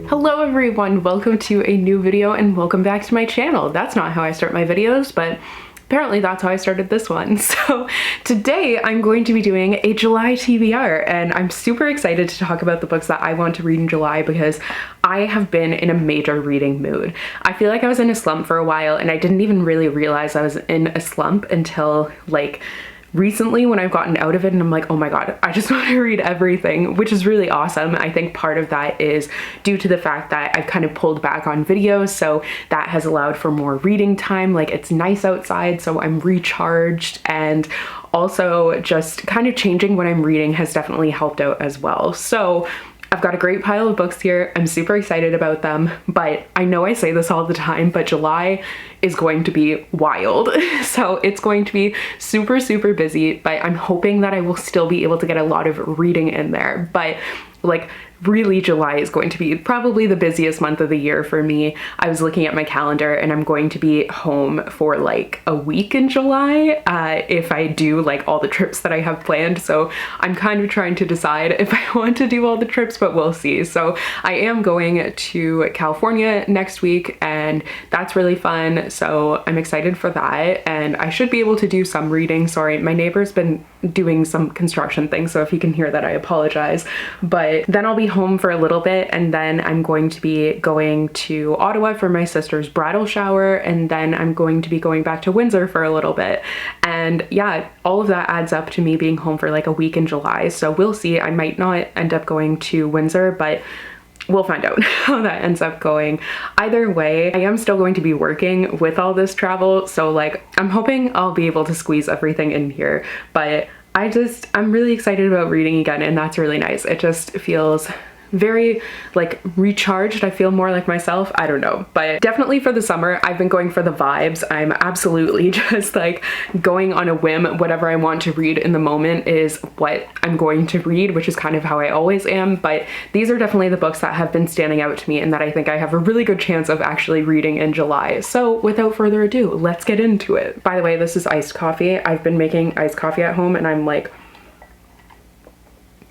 Hello everyone, welcome to a new video and welcome back to my channel. That's not how I start my videos, but apparently that's how I started this one. So today I'm going to be doing a July TBR and I'm super excited to talk about the books that I want to read in July because I have been in a major reading mood. I feel like I was in a slump for a while and I didn't even really realize I was in a slump until like recently when I've gotten out of it and I'm like, oh my god, I just want to read everything, which is really awesome. I think part of that is due to the fact that I've kind of pulled back on videos, so that has allowed for more reading time. Like, it's nice outside, so I'm recharged, and also just kind of changing what I'm reading has definitely helped out as well. So I've got a great pile of books here. I'm super excited about them, but I know I say this all the time, but July is going to be wild. So it's going to be super, super busy, but I'm hoping that I will still be able to get a lot of reading in there. But like, really, July is going to be probably the busiest month of the year for me. I was looking at my calendar and I'm going to be home for like a week in July if I do like all the trips that I have planned. So I'm kind of trying to decide if I want to do all the trips, but we'll see. So I am going to California next week and that's really fun. So I'm excited for that and I should be able to do some reading. Sorry, my neighbor's been doing some construction things, so if you can hear that, I apologize. But then I'll be home for a little bit and then I'm going to be going to Ottawa for my sister's bridal shower, and then I'm going to be going back to Windsor for a little bit. And yeah, all of that adds up to me being home for like a week in July. So we'll see. I might not end up going to Windsor, but we'll find out how that ends up going. Either way, I am still going to be working with all this travel, so like I'm hoping I'll be able to squeeze everything in here. But I'm really excited about reading again, and that's really nice. It just feels very like recharged. I feel more like myself. I don't know, but definitely for the summer I've been going for the vibes. I'm absolutely just like going on a whim. Whatever I want to read in the moment is what I'm going to read, which is kind of how I always am. But these are definitely the books that have been standing out to me and that I think I have a really good chance of actually reading in July. So without further ado, let's get into it. By the way, this is iced coffee. I've been making iced coffee at home and I'm like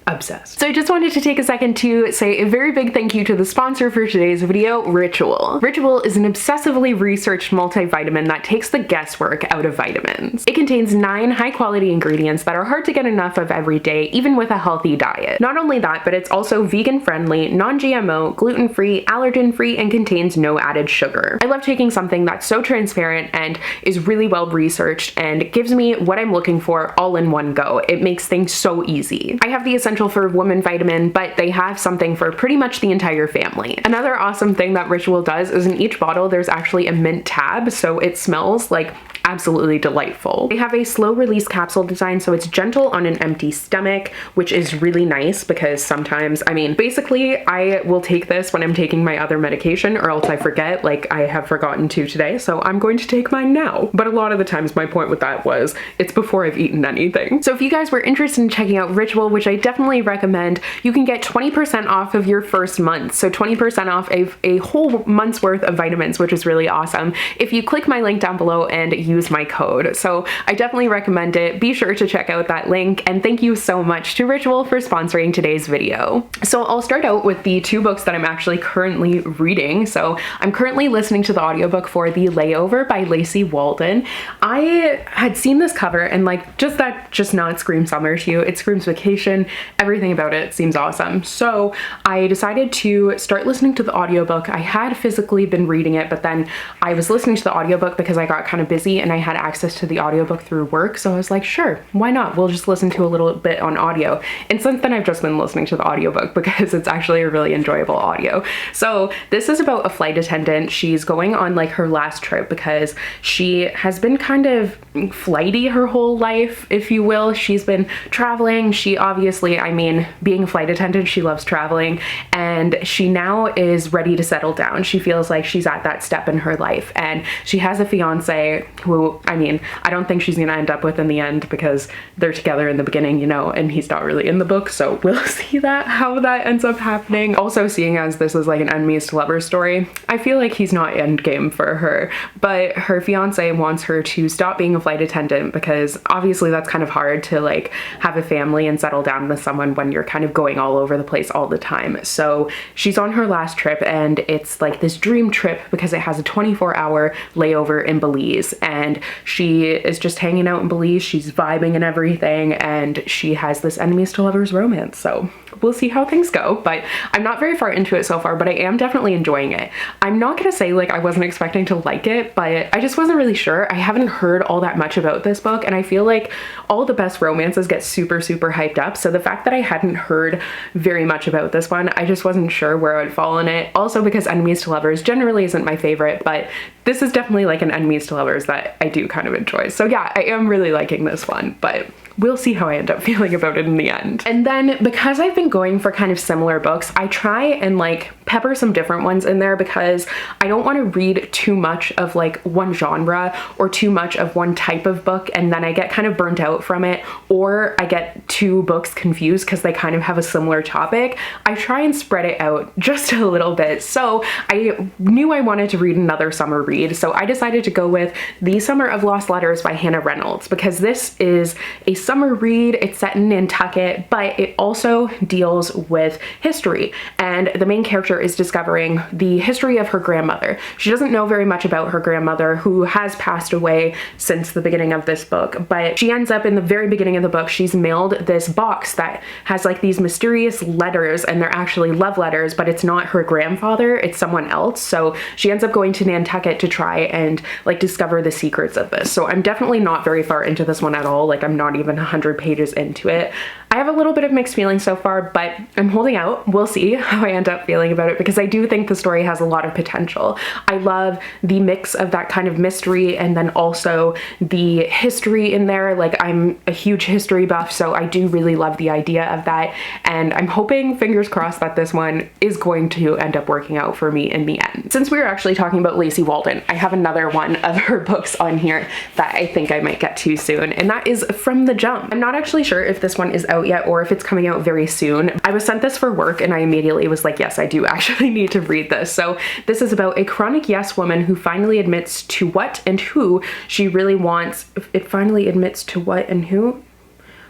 obsessed. So I just wanted to take a second to say a very big thank you to the sponsor for today's video, Ritual. Ritual is an obsessively researched multivitamin that takes the guesswork out of vitamins. It contains 9 high-quality ingredients that are hard to get enough of every day, even with a healthy diet. Not only that, but it's also vegan-friendly, non-GMO, gluten-free, allergen-free, and contains no added sugar. I love taking something that's so transparent and is really well researched and gives me what I'm looking for all in one go. It makes things so easy. I have the Essential for Women vitamin, but they have something for pretty much the entire family. Another awesome thing that Ritual does is in each bottle there's actually a mint tab, so it smells like absolutely delightful. They have a slow release capsule design, so it's gentle on an empty stomach, which is really nice because sometimes, I mean, basically I will take this when I'm taking my other medication or else I forget, like I have forgotten to today, so I'm going to take mine now. But a lot of the times my point with that was it's before I've eaten anything. So if you guys were interested in checking out Ritual, which I definitely recommend, you can get 20% off of your first month. So 20% off a whole month's worth of vitamins, which is really awesome if you click my link down below and use my code. So I definitely recommend it. Be sure to check out that link, and thank you so much to Ritual for sponsoring today's video. So I'll start out with the 2 books that I'm actually currently reading. So I'm currently listening to the audiobook for The Layover by Lacey Walden. I had seen this cover and like, just not scream summer to you. It screams vacation. Everything about it seems awesome. So I decided to start listening to the audiobook. I had physically been reading it, but then I was listening to the audiobook because I got kind of busy and I had access to the audiobook through work. So I was like, sure, why not? We'll just listen to a little bit on audio. And since then I've just been listening to the audiobook because it's actually a really enjoyable audio. So this is about a flight attendant. She's going on like her last trip because she has been kind of flighty her whole life, if you will. She's been traveling. She obviously, I mean, being a flight attendant, she loves traveling, and she now is ready to settle down. She feels like she's at that step in her life, and she has a fiance who, I mean, I don't think she's gonna end up with in the end because they're together in the beginning, you know, and he's not really in the book, so we'll see how that ends up happening. Also, seeing as this is like an enemies to lovers story, I feel like he's not endgame for her, but her fiance wants her to stop being a flight attendant because obviously that's kind of hard to like have a family and settle down with someone one when you're kind of going all over the place all the time. So she's on her last trip, and it's like this dream trip because it has a 24-hour layover in Belize, and she is just hanging out in Belize. She's vibing and everything, and she has this enemies to lovers romance. So we'll see how things go, but I'm not very far into it so far, but I am definitely enjoying it. I'm not gonna say like I wasn't expecting to like it, but I just wasn't really sure. I haven't heard all that much about this book, and I feel like all the best romances get super hyped up. So the fact that I hadn't heard very much about this one, I just wasn't sure where I would fall in it. Also because enemies to lovers generally isn't my favorite, but this is definitely like an enemies to lovers that I do kind of enjoy. So yeah, I am really liking this one, but we'll see how I end up feeling about it in the end. And then because I've been going for kind of similar books, I try and like pepper some different ones in there because I don't want to read too much of like one genre or too much of one type of book, and then I get kind of burnt out from it, or I get two books confused because they kind of have a similar topic. I try and spread it out just a little bit. So I knew I wanted to read another summer read, so I decided to go with The Summer of Lost Letters by Hannah Reynolds, because this is a summer read. It's set in Nantucket, but it also deals with history, and the main character is discovering the history of her grandmother. She doesn't know very much about her grandmother, who has passed away since the beginning of this book, but she ends up in the very beginning of the book, she's mailed this box that has like these mysterious letters, and they're actually love letters, but it's not her grandfather, it's someone else. So she ends up going to Nantucket to try and like discover the secrets of this. So I'm definitely not very far into this one at all. Like I'm not even 100 pages into it. I have a little bit of mixed feelings so far, but I'm holding out. We'll see how I end up feeling about it, because I do think the story has a lot of potential. I love the mix of that kind of mystery and then also the history in there. Like I'm a huge history buff, so I do really love the idea of that, and I'm hoping, fingers crossed, that this one is going to end up working out for me in the end. Since we were actually talking about Lacey Walden, I have another one of her books on here that I think I might get to soon, and that is From the Jump. I'm not actually sure if this one is out yet or if it's coming out very soon. I was sent this for work and I immediately was like, yes, I do actually need to read this. So this is about a chronic yes woman who finally admits to what and who she really wants. It finally admits to what and who?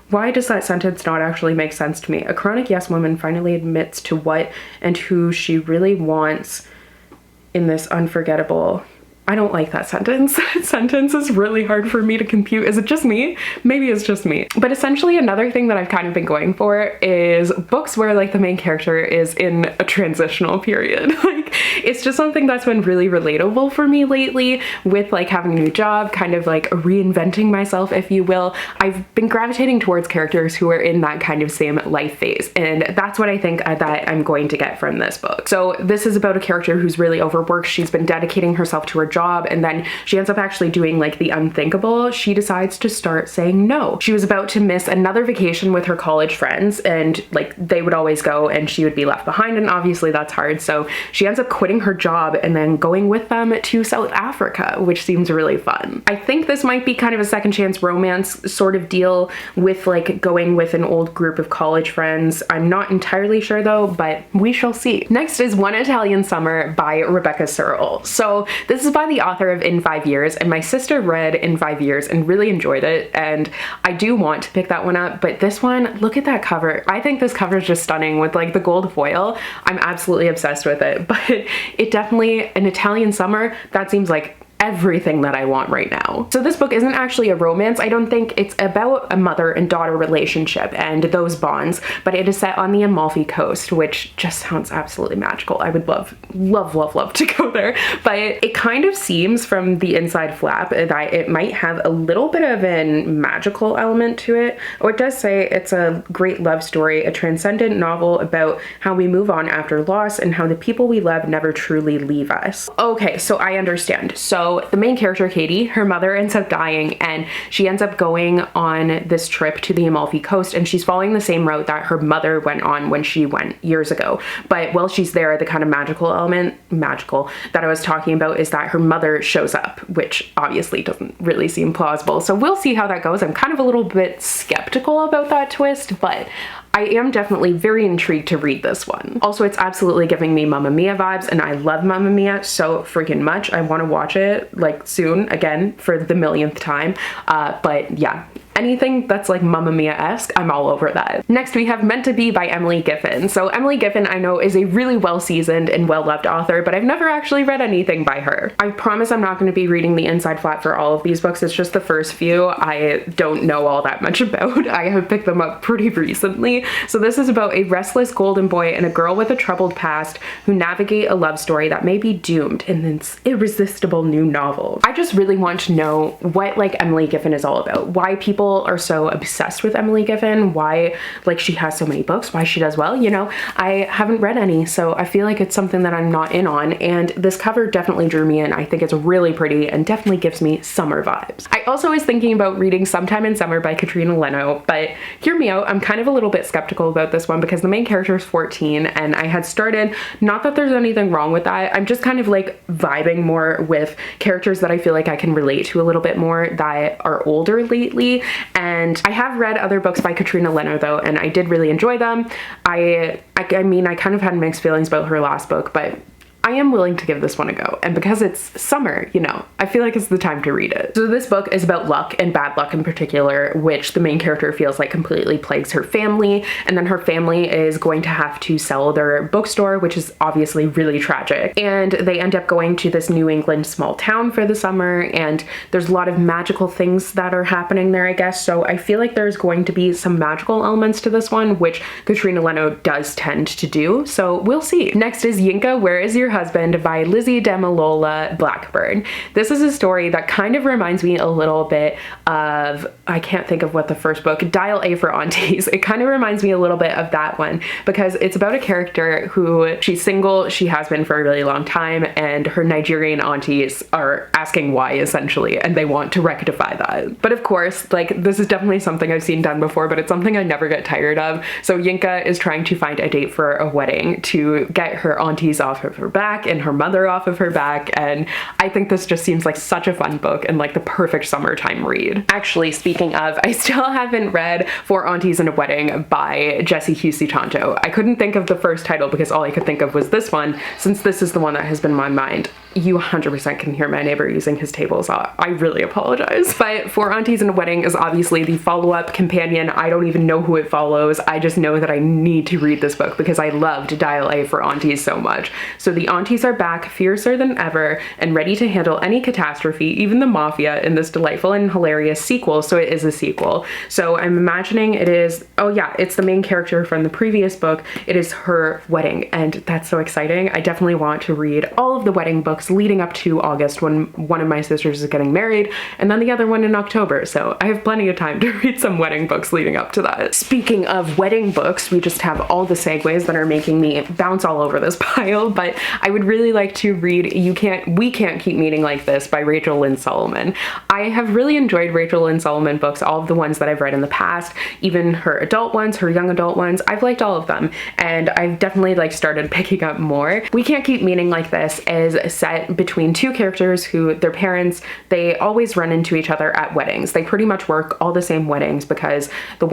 Why does that sentence not actually make sense to me? A chronic yes woman finally admits to what and who she really wants in this unforgettable... I don't like that sentence. Sentence is really hard for me to compute. Is it just me? Maybe it's just me. But essentially another thing that I've kind of been going for is books where like the main character is in a transitional period. Like it's just something that's been really relatable for me lately with like having a new job, kind of like reinventing myself, if you will. I've been gravitating towards characters who are in that kind of same life phase, and that's what I think that I'm going to get from this book. So this is about a character who's really overworked. She's been dedicating herself to her job, and then she ends up actually doing like the unthinkable. She decides to start saying no. She was about to miss another vacation with her college friends, and like they would always go and she would be left behind, and obviously that's hard. So she ends up quitting her job and then going with them to South Africa, which seems really fun. I think this might be kind of a second chance romance sort of deal with like going with an old group of college friends. I'm not entirely sure though, but we shall see. Next is One Italian Summer by Rebecca Searle. So this is by the author of In 5 Years, and my sister read In 5 Years and really enjoyed it, and I do want to pick that one up. But this one, look at that cover. I think this cover is just stunning with like the gold foil. I'm absolutely obsessed with it, but it definitely, An Italian Summer, that seems like everything that I want right now. So this book isn't actually a romance. I don't think. It's about a mother and daughter relationship and those bonds, but it is set on the Amalfi Coast, which just sounds absolutely magical. I would love to go there. But it kind of seems from the inside flap that it might have a little bit of a magical element to it. Oh, it does say it's a great love story, a transcendent novel about how we move on after loss and how the people we love never truly leave us. Okay, so I understand. So the main character, Katie, her mother ends up dying, and she ends up going on this trip to the Amalfi Coast, and she's following the same route that her mother went on when she went years ago. But while she's there, the kind of magical that I was talking about is that her mother shows up, which obviously doesn't really seem plausible. So we'll see how that goes. I'm kind of a little bit skeptical about that twist, but I am definitely very intrigued to read this one. Also, it's absolutely giving me Mamma Mia vibes, and I love Mamma Mia so freaking much. I want to watch it like soon again for the millionth time. But yeah, anything that's like Mamma Mia-esque, I'm all over that. Next we have Meant to Be by Emily Giffin. So Emily Giffin, I know, is a really well-seasoned and well-loved author, but I've never actually read anything by her. I promise I'm not going to be reading the inside flat for all of these books. It's just the first few I don't know all that much about. I have picked them up pretty recently. So this is about a restless golden boy and a girl with a troubled past who navigate a love story that may be doomed in this irresistible new novel. I just really want to know what like Emily Giffin is all about, why people are so obsessed with Emily Giffin, why like she has so many books, why she does well. You know, I haven't read any, so I feel like it's something that I'm not in on, and this cover definitely drew me in. I think it's really pretty and definitely gives me summer vibes. I also was thinking about reading Sometime in Summer by Katrina Leno, but hear me out, I'm kind of a little bit skeptical about this one because the main character is 14 and I had started, not that there's anything wrong with that, I'm just kind of like vibing more with characters that I feel like I can relate to a little bit more that are older lately. And I have read other books by Katrina Leno though, and I did really enjoy them. I mean, I kind of had mixed feelings about her last book, but I am willing to give this one a go. And because it's summer, you know, I feel like it's the time to read it. So this book is about luck, and bad luck in particular, which the main character feels like completely plagues her family. And then her family is going to have to sell their bookstore, which is obviously really tragic. And they end up going to this New England small town for the summer. And there's a lot of magical things that are happening there, I guess. So I feel like there's going to be some magical elements to this one, which Katrina Leno does tend to do. So we'll see. Next is Yinka, Where Is Your Husband by Lizzie Demalola Blackburn. This is a story that kind of reminds me a little bit of, I can't think of what the first book, Dial A for Aunties. It kind of reminds me a little bit of that one because it's about a character who, she's single, she has been for a really long time, and her Nigerian aunties are asking why essentially, and they want to rectify that. But of course, like, this is definitely something I've seen done before, but it's something I never get tired of. So Yinka is trying to find a date for a wedding to get her aunties off of her back and her mother off of her back, and I think this just seems like such a fun book and like the perfect summertime read. Actually, speaking of, I still haven't read For Aunties in a Wedding by Jessie Husey Tonto. I couldn't think of the first title because all I could think of was this one, since this is the one that has been in my mind. You 100% can hear my neighbor using his table saw. I really apologize. But For Aunties in a Wedding is obviously the follow-up companion. I don't even know who it follows. I just know that I need to read this book because I loved Dial A for Aunties so much. So the aunties are back, fiercer than ever, and ready to handle any catastrophe, even the mafia, in this delightful and hilarious sequel. So it is a sequel. So I'm imagining it is, oh yeah, it's the main character from the previous book. It is her wedding, and that's so exciting. I definitely want to read all of the wedding books leading up to August when one of my sisters is getting married, and then the other one in October. So I have plenty of time to read some wedding books leading up to that. Speaking of wedding books, we just have all the segues that are making me bounce all over this pile, but I would really like to read We Can't Keep Meeting Like This by Rachel Lynn Solomon. I have really enjoyed Rachel Lynn Solomon books, all of the ones that I've read in the past, even her adult ones, her young adult ones. I've liked all of them, and I've definitely like started picking up more. We Can't Keep Meeting Like This is set between two characters who, their parents, they always run into each other at weddings. They pretty much work all the same weddings because the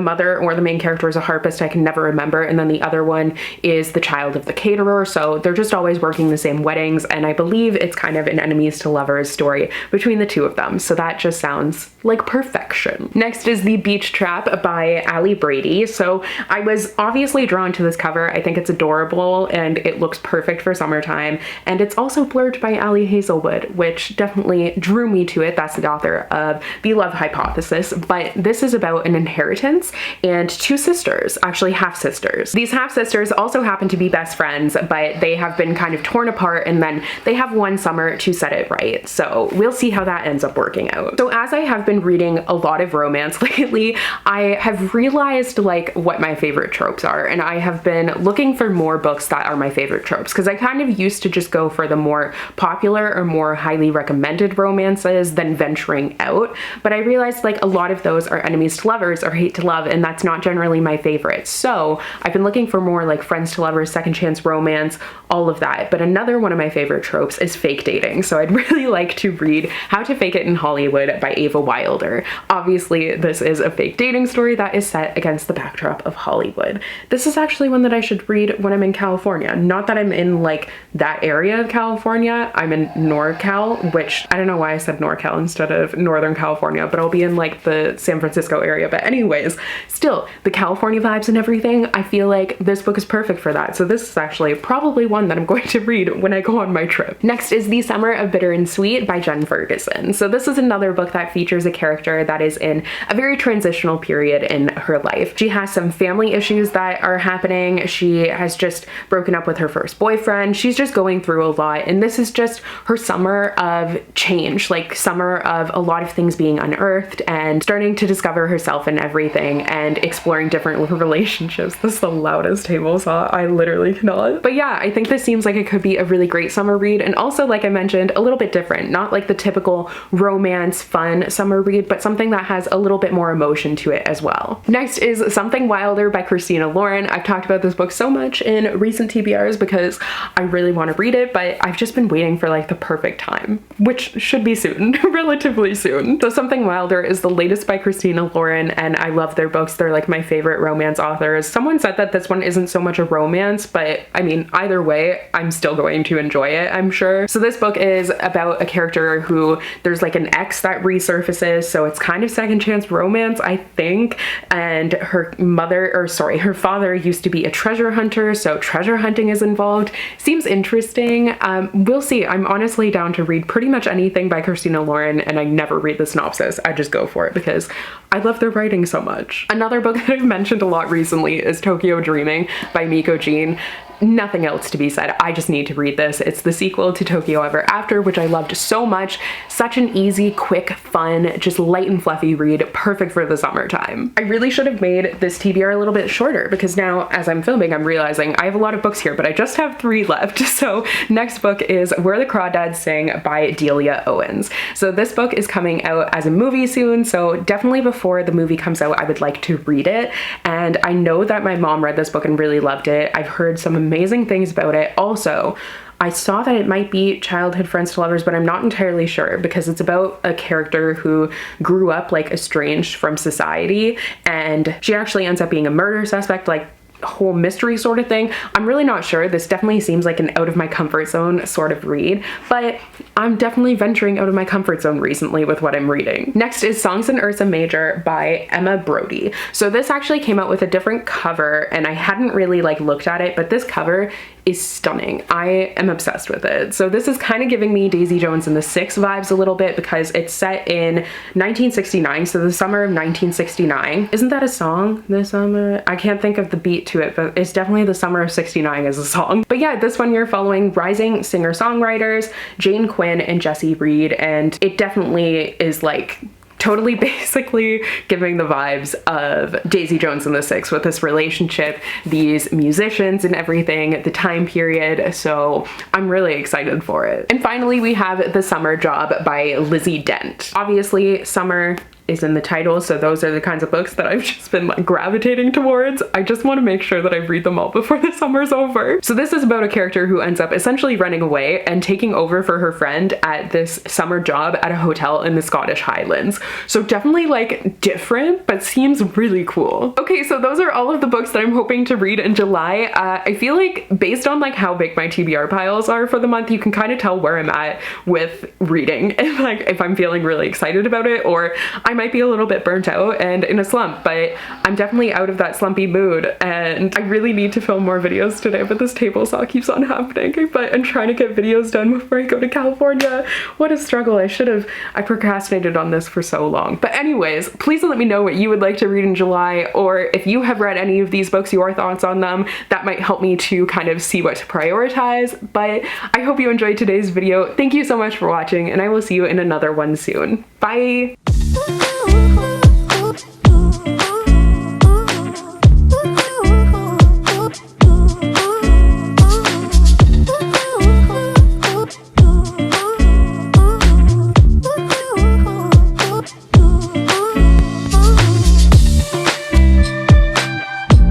mother or the main character is a harpist, I can never remember, and then the other one is the child of the caterer. So they're just always working the same weddings, and I believe it's kind of an enemies to lovers story between the two of them. So that just sounds like perfection. Next is The Beach Trap by Allie Brady. So I was obviously drawn to this cover. I think it's adorable and it looks perfect for summertime, and it's also blurred by Ali Hazelwood, which definitely drew me to it. That's the author of The Love Hypothesis, but this is about an inheritance and two sisters, actually half-sisters. These half-sisters also happen to be best friends, but they have been kind of torn apart, and then they have one summer to set it right. So we'll see how that ends up working out. So as I have been reading a lot of romance lately, I have realized like what my favorite tropes are, and I have been looking for more books that are my favorite tropes, because I kind of used to just go for the more popular or more highly recommended romances than venturing out, but I realized like a lot of those are enemies to lovers or hate to love, and that's not generally my favorite. So I've been looking for more like friends to lovers, second chance romance, all of that. But another one of my favorite tropes is fake dating. So I'd really like to read How to Fake It in Hollywood by Ava Wilder. Obviously this is a fake dating story that is set against the backdrop of Hollywood. This is actually one that I should read when I'm in California. Not that I'm in like that area of California. I'm in NorCal, which I don't know why I said NorCal instead of Northern California, but I'll be in like the San Francisco area. But anyways, still the California vibes and everything, I feel like this book is perfect for that. So this is actually probably one that I'm going to read when I go on my trip. Next is The Summer of Bitter and Sweet by Jen Ferguson. So this is another book that features a character that is in a very transitional period in her life. She has some family issues that are happening. She has just broken up with her first boyfriend. She's just going through a lot, and this is just her summer of change, like summer of a lot of things being unearthed and starting to discover herself and everything and exploring different relationships. This is the loudest table saw. I literally cannot. But yeah, I think this seems like it could be a really great summer read, and also, like I mentioned, a little bit different, not like the typical romance fun summer read, but something that has a little bit more emotion to it as well. Next is Something Wilder by Christina Lauren. I've talked about this book so much in recent TBRs because I really want to read it, but I've just been waiting for like the perfect time, which should be soon, relatively soon. So Something Wilder is the latest by Christina Lauren, and I love their books. They're like my favorite romance authors. Someone said that this one isn't so much a romance, but I mean, either way, I'm still going to enjoy it, I'm sure. So this book is about a character who there's like an ex that resurfaces, so it's kind of second chance romance, I think, and her father used to be a treasure hunter, so treasure hunting is involved. Seems interesting. We'll see. I'm honestly down to read pretty much anything by Christina Lauren, and I never read the synopsis. I just go for it because I love their writing so much. Another book that I've mentioned a lot recently is Tokyo Dreaming by Miko Jean. Nothing else to be said. I just need to read this. It's the sequel to Tokyo Ever After, which I loved so much. Such an easy, quick, fun, just light and fluffy read, perfect for the summertime. I really should have made this TBR a little bit shorter because now as I'm filming, I'm realizing I have a lot of books here, but I just have 3 left. So next book is Where the Crawdads Sing by Delia Owens. So this book is coming out as a movie soon, so definitely before the movie comes out, I would like to read it. And I know that my mom read this book and really loved it. I've heard some amazing things about it. Also, I saw that it might be childhood friends to lovers, but I'm not entirely sure because it's about a character who grew up like estranged from society, and she actually ends up being a murder suspect, like whole mystery sort of thing. I'm really not sure. This definitely seems like an out of my comfort zone sort of read, but I'm definitely venturing out of my comfort zone recently with what I'm reading. Next is Songs in Ursa Major by Emma Brody. So this actually came out with a different cover, and I hadn't really like looked at it, but this cover is stunning. I am obsessed with it. So this is kind of giving me Daisy Jones and the Six vibes a little bit because it's set in 1969, so the summer of 1969. Isn't that a song? The summer? I can't think of the beat to it, but it's definitely the summer of 69 as a song. But yeah, this one you're following rising singer-songwriters Jane Quinn and Jessie Reed, and it definitely is like totally basically giving the vibes of Daisy Jones and the Six with this relationship, these musicians and everything, the time period. So I'm really excited for it. And finally, we have The Summer Job by Lizzie Dent. Obviously, summer is in the title, so those are the kinds of books that I've just been like gravitating towards. I just want to make sure that I read them all before the summer's over. So this is about a character who ends up essentially running away and taking over for her friend at this summer job at a hotel in the Scottish Highlands. So definitely like different, but seems really cool. Okay, so those are all of the books that I'm hoping to read in July. I feel like based on like how big my TBR piles are for the month, you can kind of tell where I'm at with reading and like if I'm feeling really excited about it, or I might be a little bit burnt out and in a slump, but I'm definitely out of that slumpy mood and I really need to film more videos today, but this table saw keeps on happening. But I'm trying to get videos done before I go to California. What a struggle. I procrastinated on this for so long. But anyways, please let me know what you would like to read in July, or if you have read any of these books, your thoughts on them. That might help me to kind of see what to prioritize. But I hope you enjoyed today's video. Thank you so much for watching, and I will see you in another one soon. Bye!